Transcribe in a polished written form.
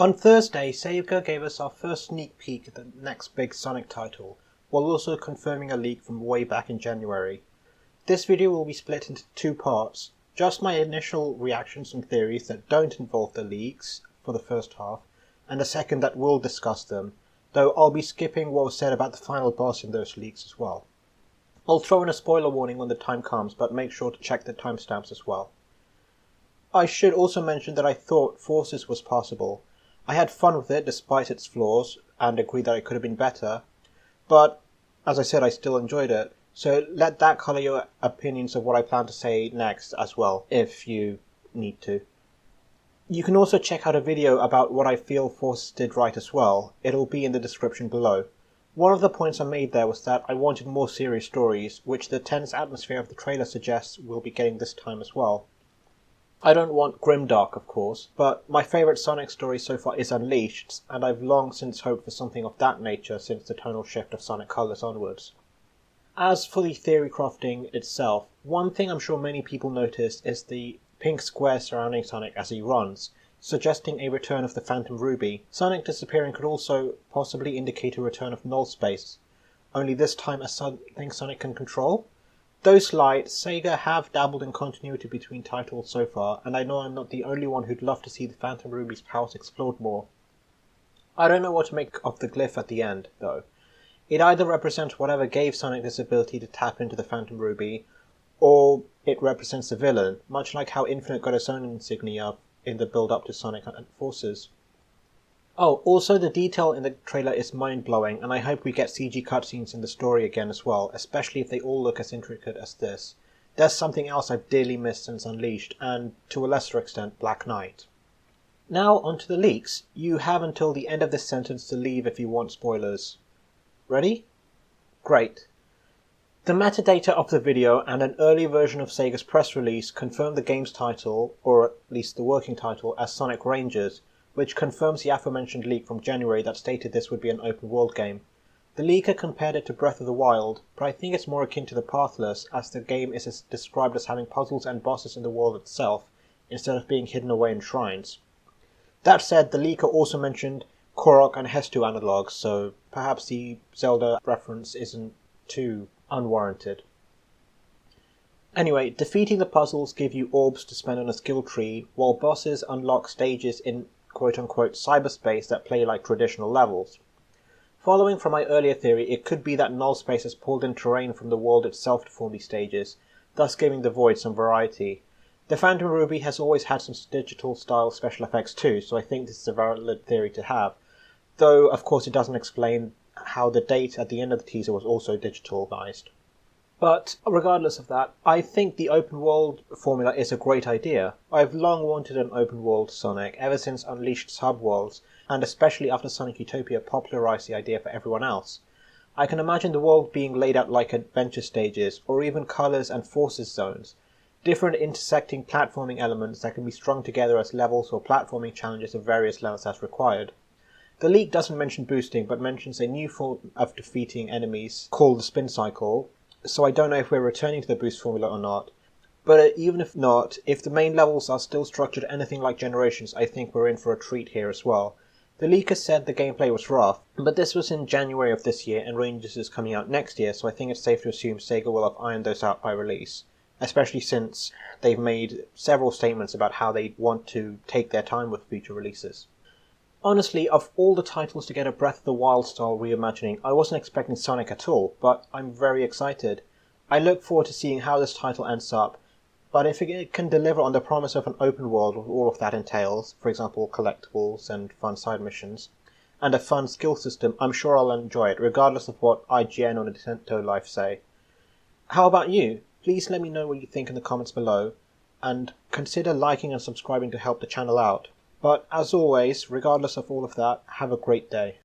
On Thursday, Sega gave us our first sneak peek at the next big Sonic title, while also confirming a leak from way back in January. This video will be split into two parts, just my initial reactions and theories that don't involve the leaks for the first half, and a second that will discuss them, though I'll be skipping what was said about the final boss in those leaks as well. I'll throw in a spoiler warning when the time comes, but make sure to check the timestamps as well. I should also mention that I thought Forces was passable. I had fun with it despite its flaws, and agree that it could have been better, but as I said, I still enjoyed it, so let that colour your opinions of what I plan to say next as well, if you need to. You can also check out a video about what I feel Forces did right as well. It'll be in the description below. One of the points I made there was that I wanted more serious stories, which the tense atmosphere of the trailer suggests we'll be getting this time as well. I don't want grimdark, of course, but my favourite Sonic story so far is Unleashed, and I've long since hoped for something of that nature since the tonal shift of Sonic Colors onwards. As for the theory crafting itself, one thing I'm sure many people noticed is the pink square surrounding Sonic as he runs, suggesting a return of the Phantom Ruby. Sonic disappearing could also possibly indicate a return of null space, only this time as something Sonic can control. Though slight, Sega have dabbled in continuity between titles so far, and I know I'm not the only one who'd love to see the Phantom Ruby's powers explored more. I don't know what to make of the glyph at the end, though. It either represents whatever gave Sonic this ability to tap into the Phantom Ruby, or it represents the villain, much like how Infinite got its own insignia in the build-up to Sonic and Forces. Oh, also the detail in the trailer is mind-blowing, and I hope we get CG cutscenes in the story again as well, especially if they all look as intricate as this. There's something else I've dearly missed since Unleashed, and to a lesser extent Black Knight. Now onto the leaks. You have until the end of this sentence to leave if you want spoilers. Ready? Great. The metadata of the video and an early version of Sega's press release confirm the game's title, or at least the working title, as Sonic Rangers, which confirms the aforementioned leak from January that stated this would be an open-world game. The leaker compared it to Breath of the Wild, but I think it's more akin to the Pathless, as the game is described as having puzzles and bosses in the world itself, instead of being hidden away in shrines. That said, the leaker also mentioned Korok and Hestu analogues, so perhaps the Zelda reference isn't too unwarranted. Anyway, defeating the puzzles give you orbs to spend on a skill tree, while bosses unlock stages in quote-unquote cyberspace that play like traditional levels. Following from my earlier theory, it could be that null space has pulled in terrain from the world itself to form these stages, thus giving the Void some variety. The Phantom Ruby has always had some digital style special effects too, so I think this is a valid theory to have, though of course it doesn't explain how the date at the end of the teaser was also digitalized. But regardless of that, I think the open world formula is a great idea. I've long wanted an open world Sonic, ever since Unleashed Subworlds, and especially after Sonic Utopia popularized the idea for everyone else. I can imagine the world being laid out like adventure stages, or even colors and forces zones, different intersecting platforming elements that can be strung together as levels or platforming challenges of various levels as required. The leak doesn't mention boosting, but mentions a new form of defeating enemies called the Spin Cycle, so I don't know if we're returning to the boost formula or not. But even if not, if the main levels are still structured anything like Generations, I think we're in for a treat here as well. The leaker said the gameplay was rough, but this was in January of this year and Rangers is coming out next year, so I think it's safe to assume Sega will have ironed those out by release, especially since they've made several statements about how they want to take their time with future releases. Honestly, of all the titles to get a Breath of the Wild style reimagining, I wasn't expecting Sonic at all, but I'm very excited. I look forward to seeing how this title ends up, but if it can deliver on the promise of an open world with all of that entails, for example collectibles and fun side missions, and a fun skill system, I'm sure I'll enjoy it, regardless of what IGN or Nintendo Life say. How about you? Please let me know what you think in the comments below, and consider liking and subscribing to help the channel out. But as always, regardless of all of that, have a great day.